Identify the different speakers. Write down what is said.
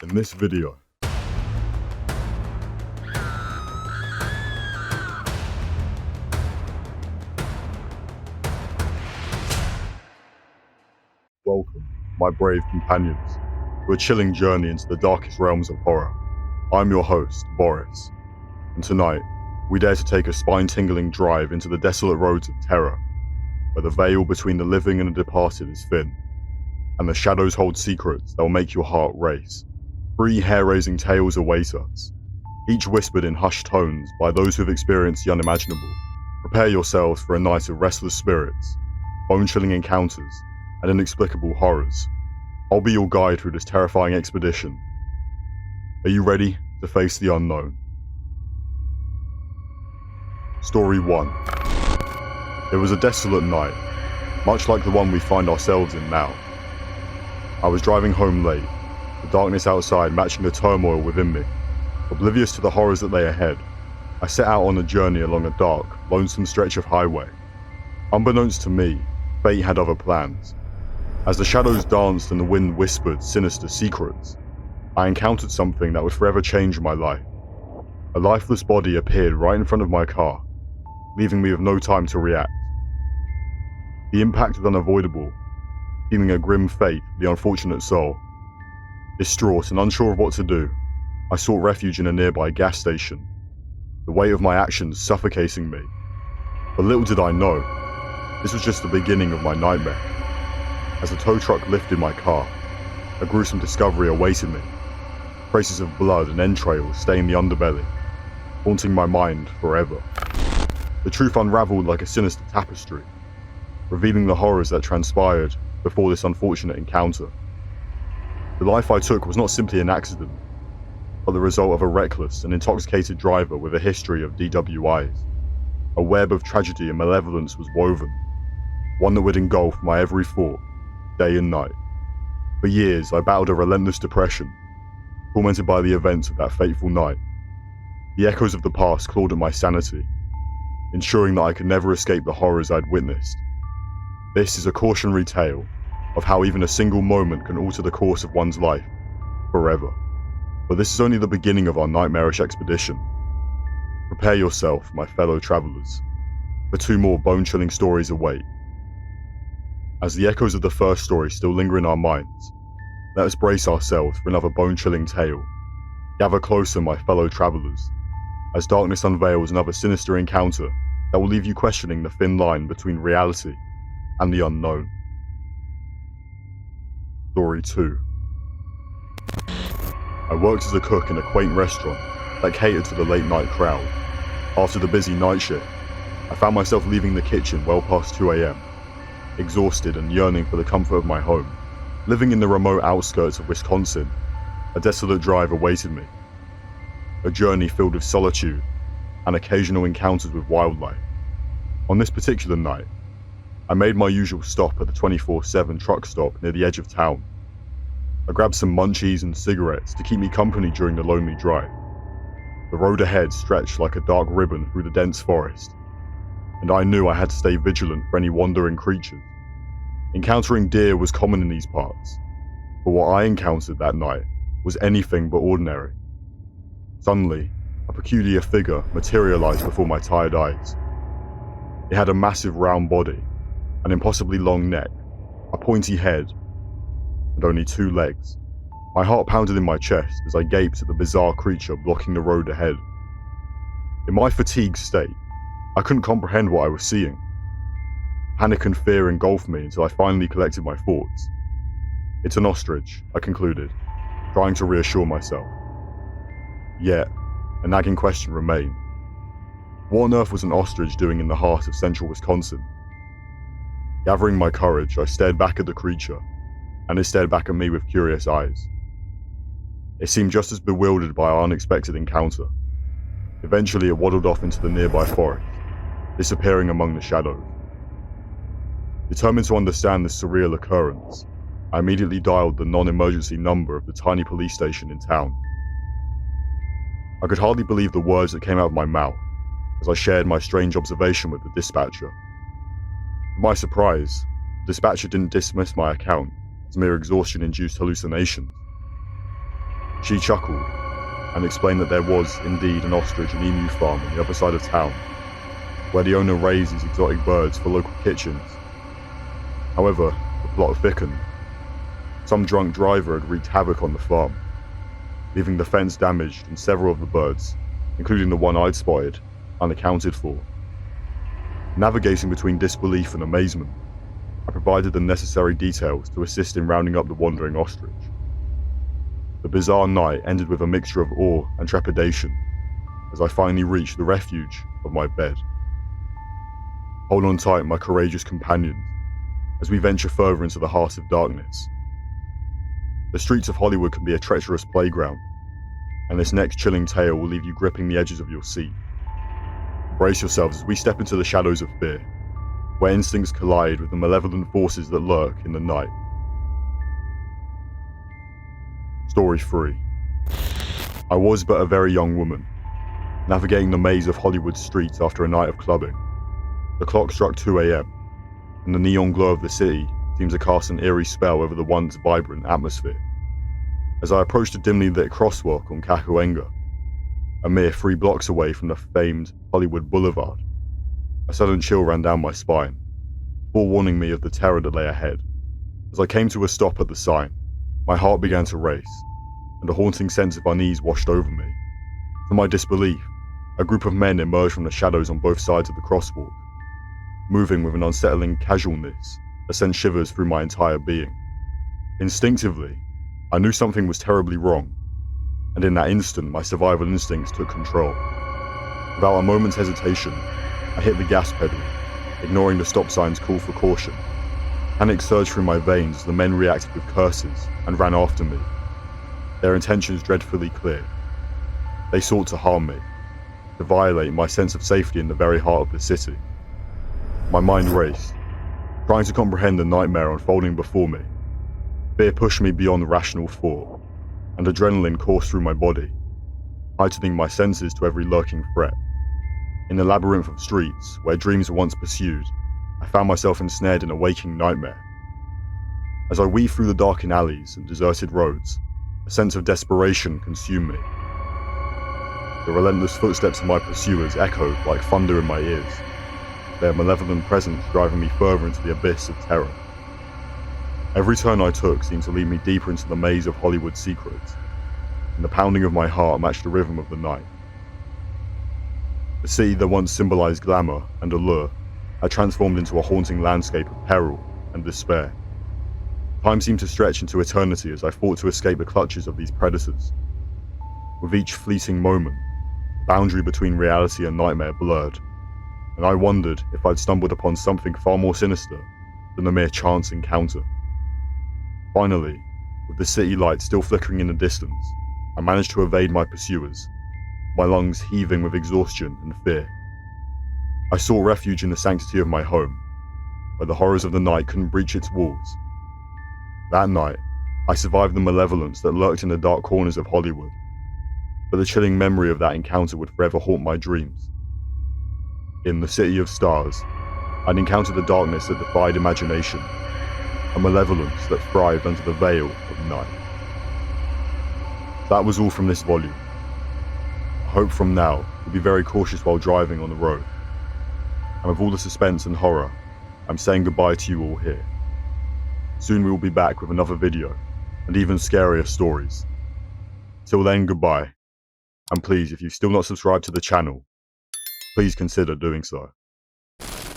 Speaker 1: In this video, welcome, my brave companions, to a chilling journey into the darkest realms of horror. I'm your host, Boris, and tonight, we dare to take a spine-tingling drive into the desolate roads of terror, where the veil between the living and the departed is thin, and the shadows hold secrets that will make your heart race. 3 hair-raising tales await us, each whispered in hushed tones by those who have experienced the unimaginable. Prepare yourselves for a night of restless spirits, bone-chilling encounters, and inexplicable horrors. I'll be your guide through this terrifying expedition. Are you ready to face the unknown? Story 1. It was a desolate night, much like the one we find ourselves in now. I was driving home late, the darkness outside matching the turmoil within me. Oblivious to the horrors that lay ahead, I set out on a journey along a dark, lonesome stretch of highway. Unbeknownst to me, fate had other plans. As the shadows danced and the wind whispered sinister secrets, I encountered something that would forever change my life. A lifeless body appeared right in front of my car, leaving me with no time to react. The impact was unavoidable, dealing a grim fate for the unfortunate soul. Distraught and unsure of what to do, I sought refuge in a nearby gas station, the weight of my actions suffocating me. But little did I know, this was just the beginning of my nightmare. As the tow truck lifted my car, a gruesome discovery awaited me. Traces of blood and entrails stained the underbelly, haunting my mind forever. The truth unraveled like a sinister tapestry, revealing the horrors that transpired before this unfortunate encounter. The life I took was not simply an accident, but the result of a reckless and intoxicated driver with a history of DWIs. A web of tragedy and malevolence was woven, one that would engulf my every thought, day and night. For years, I battled a relentless depression, tormented by the events of that fateful night. The echoes of the past clawed at my sanity, ensuring that I could never escape the horrors I'd witnessed. This is a cautionary tale of how even a single moment can alter the course of one's life forever. But this is only the beginning of our nightmarish expedition. Prepare yourself, my fellow travelers, for 2 more bone-chilling stories await. As the echoes of the first story still linger in our minds, let us brace ourselves for another bone-chilling tale. Gather closer, my fellow travelers, as darkness unveils another sinister encounter that will leave you questioning the thin line between reality and the unknown. Story 2. I worked as a cook in a quaint restaurant that catered to the late-night crowd. After the busy night shift, I found myself leaving the kitchen well past 2 a.m., exhausted and yearning for the comfort of my home. Living in the remote outskirts of Wisconsin, a desolate drive awaited me. A journey filled with solitude and occasional encounters with wildlife. On this particular night, I made my usual stop at the 24/7 truck stop near the edge of town. I grabbed some munchies and cigarettes to keep me company during the lonely drive. The road ahead stretched like a dark ribbon through the dense forest, and I knew I had to stay vigilant for any wandering creatures. Encountering deer was common in these parts, but what I encountered that night was anything but ordinary. Suddenly, a peculiar figure materialized before my tired eyes. It had a massive round body, an impossibly long neck, a pointy head, and only 2 legs. My heart pounded in my chest as I gaped at the bizarre creature blocking the road ahead. In my fatigued state, I couldn't comprehend what I was seeing. Panic and fear engulfed me until I finally collected my thoughts. It's an ostrich, I concluded, trying to reassure myself. Yet, a nagging question remained. What on earth was an ostrich doing in the heart of central Wisconsin? Gathering my courage, I stared back at the creature, and it stared back at me with curious eyes. It seemed just as bewildered by our unexpected encounter. Eventually, it waddled off into the nearby forest, disappearing among the shadows. Determined to understand this surreal occurrence, I immediately dialed the non-emergency number of the tiny police station in town. I could hardly believe the words that came out of my mouth as I shared my strange observation with the dispatcher. To my surprise, the dispatcher didn't dismiss my account as mere exhaustion-induced hallucinations. She chuckled and explained that there was indeed an ostrich and emu farm on the other side of town, where the owner raised these exotic birds for local kitchens. However, the plot thickened. Some drunk driver had wreaked havoc on the farm, leaving the fence damaged and several of the birds, including the one I'd spotted, unaccounted for. Navigating between disbelief and amazement, I provided the necessary details to assist in rounding up the wandering ostrich. The bizarre night ended with a mixture of awe and trepidation as I finally reached the refuge of my bed. Hold on tight, my courageous companions, as we venture further into the heart of darkness. The streets of Hollywood can be a treacherous playground, and this next chilling tale will leave you gripping the edges of your seat. Brace yourselves as we step into the shadows of fear, where instincts collide with the malevolent forces that lurk in the night. Story 3. I was but a very young woman, navigating the maze of Hollywood streets after a night of clubbing. The clock struck 2 a.m, and the neon glow of the city seemed to cast an eerie spell over the once vibrant atmosphere. As I approached a dimly lit crosswalk on Cahuenga, a mere 3 blocks away from the famed Hollywood Boulevard, a sudden chill ran down my spine, forewarning me of the terror that lay ahead. As I came to a stop at the sign, my heart began to race, and a haunting sense of unease washed over me. To my disbelief, a group of men emerged from the shadows on both sides of the crosswalk, moving with an unsettling casualness that sent shivers through my entire being. Instinctively, I knew something was terribly wrong, and in that instant my survival instincts took control. Without a moment's hesitation, I hit the gas pedal, ignoring the stop sign's call for caution. Panic surged through my veins as the men reacted with curses and ran after me, their intentions dreadfully clear. They sought to harm me, to violate my sense of safety in the very heart of the city. My mind raced, trying to comprehend the nightmare unfolding before me. Fear pushed me beyond rational thought, and adrenaline coursed through my body, heightening my senses to every lurking threat. In the labyrinth of streets, where dreams were once pursued, I found myself ensnared in a waking nightmare. As I weaved through the darkened alleys and deserted roads, a sense of desperation consumed me. The relentless footsteps of my pursuers echoed like thunder in my ears, their malevolent presence driving me further into the abyss of terror. Every turn I took seemed to lead me deeper into the maze of Hollywood secrets, and the pounding of my heart matched the rhythm of the night. The city that once symbolized glamour and allure had transformed into a haunting landscape of peril and despair. Time seemed to stretch into eternity as I fought to escape the clutches of these predators. With each fleeting moment, the boundary between reality and nightmare blurred, and I wondered if I'd stumbled upon something far more sinister than a mere chance encounter. Finally, with the city lights still flickering in the distance, I managed to evade my pursuers, my lungs heaving with exhaustion and fear. I sought refuge in the sanctity of my home, where the horrors of the night couldn't breach its walls. That night, I survived the malevolence that lurked in the dark corners of Hollywood, but the chilling memory of that encounter would forever haunt my dreams. In the City of Stars, I'd encountered a darkness that defied imagination, a malevolence that thrived under the veil of night. That was all from this volume. I hope from now you'll be very cautious while driving on the road. And with all the suspense and horror, I'm saying goodbye to you all here. Soon we will be back with another video, and even scarier stories. Till then, goodbye. And please, if you've still not subscribed to the channel, please consider doing so.